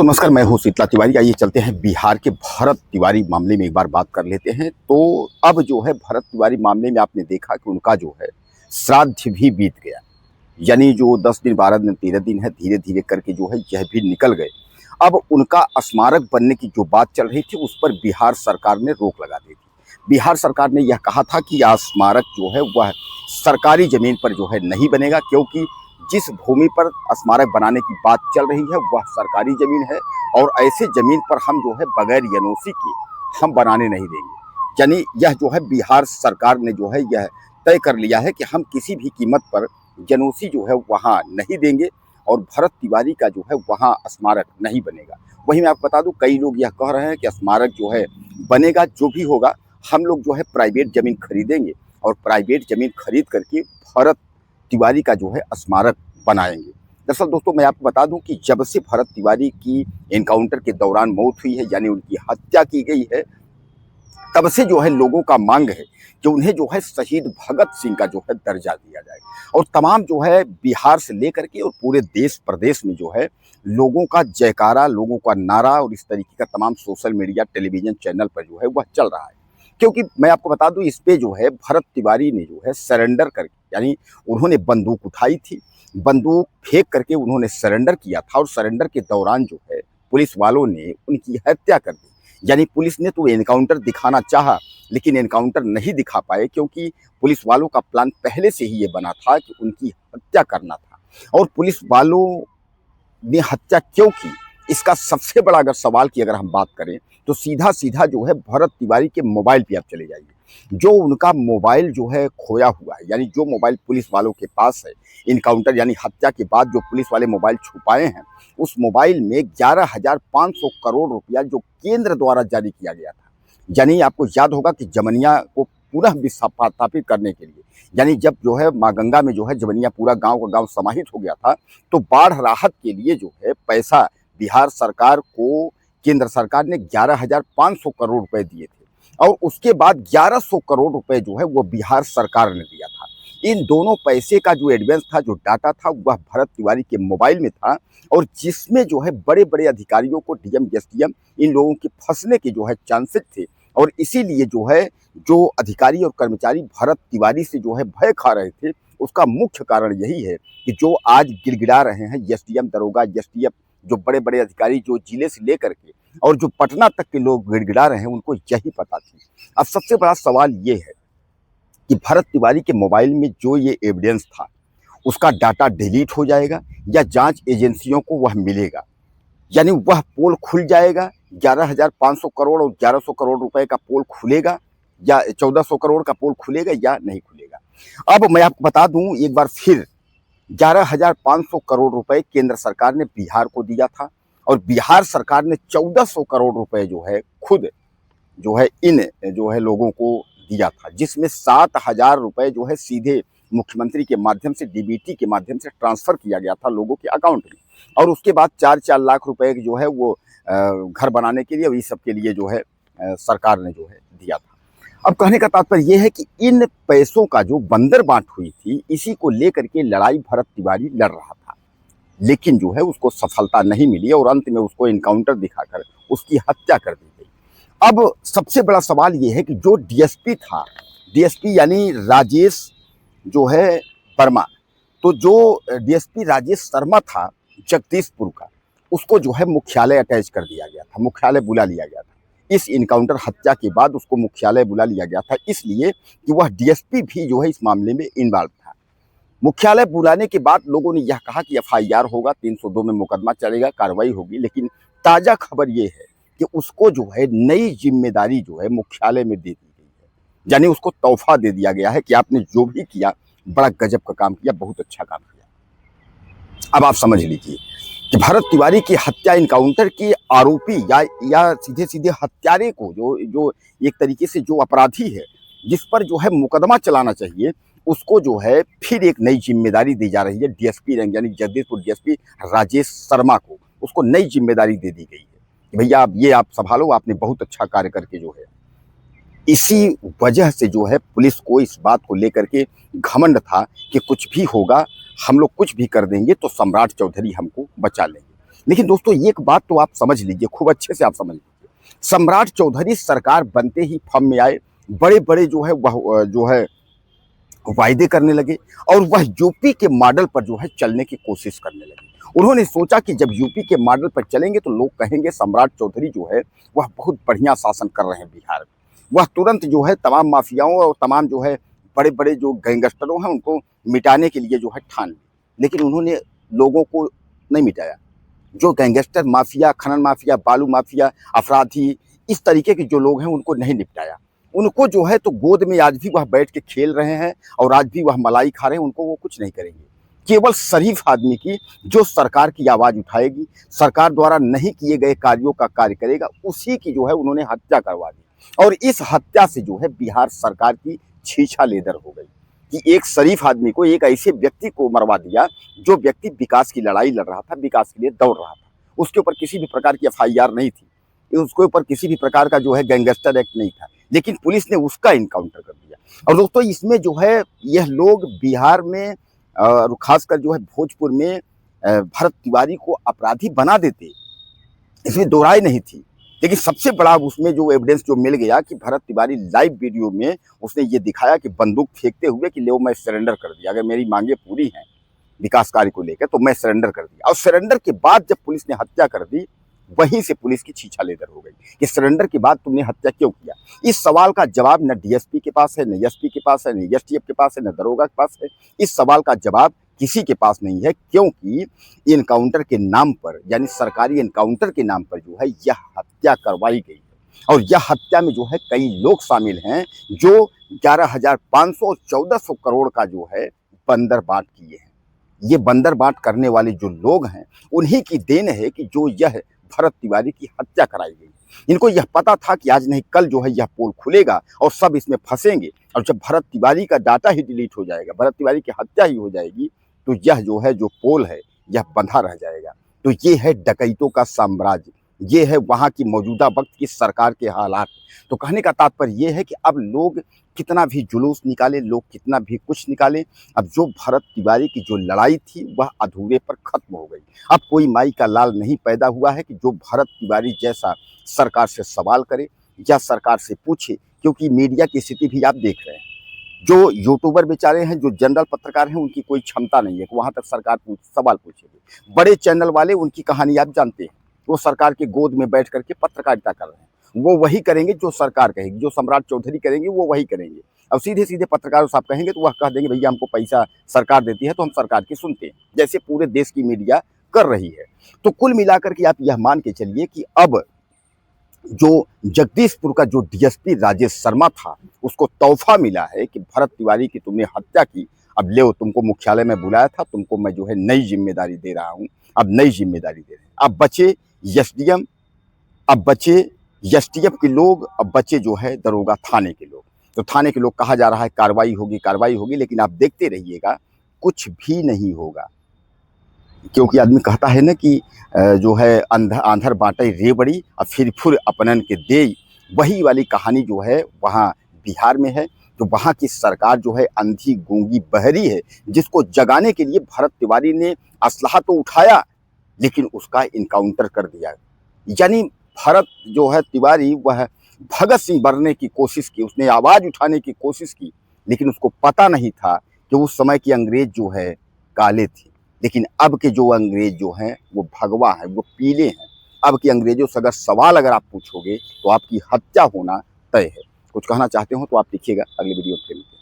दोस्तों नमस्कार, मैं हूं शीतला तिवारी। आइए चलते हैं बिहार के भरत तिवारी मामले में एक बार बात कर लेते हैं। तो अब जो है भरत तिवारी मामले में आपने देखा कि उनका जो है श्राद्ध भी बीत गया, यानी जो 10 दिन 12 दिन 13 दिन है, धीरे धीरे करके जो है यह भी निकल गए। अब उनका स्मारक बनने की जो बात चल रही थी उस पर बिहार सरकार ने रोक लगा दी थी। बिहार सरकार ने यह कहा था कि यह स्मारक जो है वह सरकारी जमीन पर जो है नहीं बनेगा, क्योंकि जिस भूमि पर स्मारक बनाने की बात चल रही है वह सरकारी जमीन है और ऐसे जमीन पर हम जो है बगैर एनओसी के हम बनाने नहीं देंगे। यानी यह जो है बिहार सरकार ने जो है यह तय कर लिया है कि हम किसी भी कीमत पर एनओसी जो है वहाँ नहीं देंगे और भरत तिवारी का जो है वहाँ स्मारक नहीं बनेगा। वहीं मैं आपको बता दूं, कई लोग यह कह रहे हैं कि स्मारक जो है बनेगा, जो भी होगा हम लोग जो है प्राइवेट जमीन खरीदेंगे और प्राइवेट जमीन खरीद करके भरत तिवारी का जो है स्मारक बनाएंगे। दरअसल दोस्तों मैं आपको बता दूं कि जब से भरत तिवारी की एनकाउंटर के दौरान मौत हुई है, यानी उनकी हत्या की गई है, तब से जो है लोगों का मांग है कि उन्हें जो है शहीद भगत सिंह का जो है दर्जा दिया जाए। और तमाम जो है बिहार से लेकर के और पूरे देश प्रदेश में जो है लोगों का जयकारा, लोगों का नारा और इस तरीके का तमाम सोशल मीडिया टेलीविजन चैनल पर जो है वह चल रहा है। क्योंकि मैं आपको बता दूं, इस पे जो है भरत तिवारी ने जो है सरेंडर करके, यानी उन्होंने बंदूक उठाई थी, बंदूक फेंक करके उन्होंने सरेंडर किया था और सरेंडर के दौरान जो है पुलिस वालों ने उनकी हत्या कर दी। यानी पुलिस ने तो एनकाउंटर दिखाना चाहा लेकिन एनकाउंटर नहीं दिखा पाए, क्योंकि पुलिस वालों का प्लान पहले से ही ये बना था कि उनकी हत्या करना था। और पुलिस वालों ने हत्या क्यों की, इसका सबसे बड़ा अगर सवाल की अगर हम बात करें तो सीधा सीधा जो है भरत तिवारी के मोबाइल पे आप चले जाइए। जो उनका मोबाइल जो है खोया हुआ है, यानी जो मोबाइल पुलिस वालों के पास है इनकाउंटर यानी हत्या के बाद जो पुलिस वाले मोबाइल छुपाए हैं, उस मोबाइल में 11,500 करोड़ रुपया जो केंद्र द्वारा जारी किया गया था। यानी आपको याद होगा कि जमनिया को पुनः विस्थापित करने के लिए, यानी जब जो है माँ गंगा में जो है जमनिया पूरा गांव का गांव समाहित हो गया था, तो बाढ़ राहत के लिए जो है पैसा बिहार सरकार को केंद्र सरकार ने 11,500 करोड़ रुपए दिए थे और उसके बाद 1,100 करोड़ रुपए जो है वो बिहार सरकार ने दिया था। इन दोनों पैसे का जो एडवांस था, जो डाटा था, वह भरत तिवारी के मोबाइल में था और जिसमें जो है बड़े बड़े अधिकारियों को, डीएम एसडीएम, इन लोगों के फंसने के जो है चांसेस थे। और इसीलिए जो है जो अधिकारी और कर्मचारी भरत तिवारी से जो है भय खा रहे थे, उसका मुख्य कारण यही है कि जो आज गिड़गिड़ा रहे हैं एसडीएम, दरोगा, एसटीएफ, जो बड़े बड़े अधिकारी जो जिले से लेकर के और जो पटना तक के लोग गिड़गिड़ा रहे हैं, उनको यही पता थी। अब सबसे बड़ा सवाल ये है कि भरत तिवारी के मोबाइल में जो ये एविडेंस था उसका डाटा डिलीट हो जाएगा या जांच एजेंसियों को वह मिलेगा, यानी वह पोल खुल जाएगा, 11,500 करोड़ और 1,100 करोड़ रुपए का पोल खुलेगा या 1,400 करोड़ का पोल खुलेगा या नहीं खुलेगा। अब मैं आपको बता दूं एक बार फिर, 11,500 करोड़ रुपए केंद्र सरकार ने बिहार को दिया था और बिहार सरकार ने 1,400 करोड़ रुपए जो है खुद जो है इन जो है लोगों को दिया था, जिसमें 7,000 रुपए जो है सीधे मुख्यमंत्री के माध्यम से, डीबीटी के माध्यम से ट्रांसफर किया गया था लोगों के अकाउंट में। और उसके बाद 4-4 लाख रुपए जो है वो घर बनाने के लिए और इस सब के लिए जो है सरकार ने जो है दिया था। अब कहने का तात्पर्य यह है कि इन पैसों का जो बंदर बांट हुई थी, इसी को लेकर के लड़ाई भरत तिवारी लड़ रहा था, लेकिन जो है उसको सफलता नहीं मिली और अंत में उसको एनकाउंटर दिखाकर उसकी हत्या कर दी गई। अब सबसे बड़ा सवाल ये है कि जो डीएसपी था, डीएसपी यानी राजेश जो है वर्मा, तो जो डीएसपी राजेश शर्मा था जगदीशपुर का, उसको जो है मुख्यालय अटैच कर दिया गया था, मुख्यालय बुला लिया गया था। इस इनकाउंटर हत्या के बाद उसको मुख्यालय बुला लिया गया था, इसलिए कि वह डीएसपी भी जो है इस मामले में इन्वॉल्व था। मुख्यालय बुलाने के बाद लोगों ने यह कहा कि एफआईआर होगा, 302 में मुकदमा चलेगा, कार्रवाई होगी, लेकिन ताज़ा खबर ये है कि उसको जो है नई जिम्मेदारी जो है मुख्यालय में दे दी गई है, यानी उसको तोहफा दे दिया गया है कि आपने जो भी किया बड़ा गजब का काम किया, बहुत अच्छा काम किया। अब आप समझ लीजिए कि भरत तिवारी की हत्या इनकाउंटर के आरोपी या सीधे सीधे हत्यारे को, जो एक तरीके से जो अपराधी है जिस पर जो है मुकदमा चलाना चाहिए, उसको जो है फिर एक नई जिम्मेदारी दी जा रही है। डीएसपी रैंक यानी जगदीशपुर डीएसपी राजेश शर्मा को उसको नई जिम्मेदारी दे दी गई है कि भैया आप ये आप संभालो, आपने बहुत अच्छा कार्य करके जो है। इसी वजह से जो है पुलिस को इस बात को लेकर के घमंड था कि कुछ भी होगा, हम लोग कुछ भी कर देंगे तो सम्राट चौधरी हमको बचा लेंगे। लेकिन दोस्तों एक बात तो आप समझ लीजिए, खूब अच्छे से आप समझ लीजिए, सम्राट चौधरी सरकार बनते ही फम में आए, बड़े-बड़े जो है वह जो है वायदे करने लगे और वह यूपी के मॉडल पर जो है चलने की कोशिश करने लगे। उन्होंने सोचा कि जब यूपी के मॉडल पर चलेंगे तो लोग कहेंगे सम्राट चौधरी जो है वह बहुत बढ़िया शासन कर रहे हैं बिहार में। वह तुरंत जो है तमाम माफियाओं और तमाम जो है बड़े-बड़े जो गैंगस्टरों हैं उनको मिटाने के लिए जो है ठान ली। लेकिन उन्होंने लोगों को नहीं मिटाया। जो गैंगस्टर माफिया, खनन माफिया, बालू माफिया, अपराधी, इस तरीके के जो लोग हैं उनको नहीं निपटाया। उनको जो है तो गोद में आज भी वह बैठ के खेल रहे हैं और आज भी वह मलाई खा रहे हैं, उनको वो कुछ नहीं करेंगे। केवल शरीफ आदमी की जो सरकार की आवाज़ उठाएगी, सरकार द्वारा नहीं किए गए कार्यों का कार्य करेगा, उसी की जो है उन्होंने हत्या करवा दी। और इस हत्या से जो है बिहार सरकार की छीछा-लेदर हो गई कि एक शरीफ आदमी को, एक ऐसे व्यक्ति को मरवा दिया, जो व्यक्ति विकास की लड़ाई लड़ रहा था, विकास के लिए दौड़ रहा था। उसके ऊपर किसी भी प्रकार की एफआईआर नहीं थी, उसके ऊपर किसी भी प्रकार का जो है गैंगस्टर एक्ट नहीं था, लेकिन पुलिस ने उसका इनकाउंटर कर दिया। और दोस्तों इसमें जो है यह लोग बिहार में और खासकर जो है भोजपुर में भरत तिवारी को अपराधी बना देते, इसमें दो राय नहीं थी। लेकिन सबसे बड़ा उसमें जो एविडेंस जो मिल गया कि भरत तिवारी लाइव वीडियो में उसने ये दिखाया कि बंदूक फेंकते हुए कि लो मैं सरेंडर कर दिया, अगर मेरी मांगे पूरी हैं विकास कार्य को लेकर तो मैं सरेंडर कर दिया। और सरेंडर के बाद जब पुलिस ने हत्या कर दी, वहीं से पुलिस की छीछा-लेदर हो गई कि सरेंडर के बाद तुमने हत्या क्यों किया। इस सवाल का जवाब न डीएसपी के पास है, न एसपी के पास है, न एसटीएफ के पास है, न दरोगा के पास है। इस सवाल का जवाब किसी के पास नहीं है, क्योंकि इनकाउंटर के नाम पर, यानी सरकारी इनकाउंटर के नाम पर जो है यह हत्या करवाई गई है। और यह हत्या में जो है कई लोग शामिल हैं जो 11,500 और 1,400 करोड़ का जो है बंदरबाट किए हैं। ये बंदरबाट करने वाले जो लोग हैं उन्हीं की देन है कि जो यह भरत तिवारी की हत्या कराई गई। इनको यह पता था कि आज नहीं कल जो है यह पोल खुलेगा और सब इसमें फंसेंगे, और जब भरत तिवारी का डाटा ही डिलीट हो जाएगा, भरत तिवारी की हत्या ही हो जाएगी, तो यह जो है जो पोल है यह बंधा रह जाएगा। तो ये है डकैतों का साम्राज्य, ये है वहाँ की मौजूदा वक्त की सरकार के हालात। तो कहने का तात्पर्य ये है कि अब लोग कितना भी जुलूस निकाले, लोग कितना भी कुछ निकाले, अब जो भरत तिवारी की जो लड़ाई थी वह अधूरे पर खत्म हो गई। अब कोई माई का लाल नहीं पैदा हुआ है कि जो भरत तिवारी जैसा सरकार से सवाल करे या सरकार से पूछे, क्योंकि मीडिया की स्थिति भी आप देख रहे हैं। जो यूट्यूबर बेचारे हैं, जो जनरल पत्रकार हैं, उनकी कोई क्षमता नहीं है कि वहाँ तक सरकार सवाल पूछेगी। बड़े चैनल वाले, उनकी कहानी आप जानते हैं, वो सरकार के गोद में बैठ करके पत्रकारिता कर रहे हैं। वो वही करेंगे जो सरकार कहेगी, जो सम्राट चौधरी करेंगे वो वही करेंगे। अब सीधे-सीधे पत्रकार साहब कहेंगे तो वह कह देंगे भैया हमको पैसा सरकार देती है तो हम सरकार की सुनते हैं, जैसे पूरे देश की मीडिया कर रही है। तो कुल मिलाकर के आप यह मान के चलिए कि अब जो जगदीशपुर का जो डीएसपी राजेश शर्मा था, उसको तोहफा मिला है कि भरत तिवारी की तुमने हत्या की, अब ले तुमको मुख्यालय में बुलाया था, तुमको मैं जो है नई जिम्मेदारी दे रहा हूँ। अब नई जिम्मेदारी दे रहे हैं। अब बचे एसडीएम, अब बचे एसटीएफ के लोग, अब बचे जो है दरोगा थाने के लोग। तो थाने के लोग कहा जा रहा है कार्रवाई होगी, कार्रवाई होगी, लेकिन आप देखते रहिएगा कुछ भी नहीं होगा। क्योंकि आदमी कहता है ना कि जो है आंधर बाँटे रेवड़ी और फिर फुर अपनन के देई, वही वाली कहानी जो है वहाँ बिहार में है। तो वहाँ की सरकार जो है अंधी गूंगी बहरी है, जिसको जगाने के लिए भरत तिवारी ने असलहा तो उठाया लेकिन उसका इनकाउंटर कर दिया। यानी भरत जो है तिवारी वह भगत सिंह बनने की कोशिश की, उसने आवाज़ उठाने की कोशिश की, लेकिन उसको पता नहीं था कि उस समय के अंग्रेज जो है काले थे, लेकिन अब के जो अंग्रेज जो हैं वो भगवा हैं, वो पीले हैं। अब के अंग्रेजों से अगर सवाल अगर आप पूछोगे तो आपकी हत्या होना तय है। कुछ कहना चाहते हो तो आप लिखिएगा, अगले वीडियो में फिर मिलते हैं।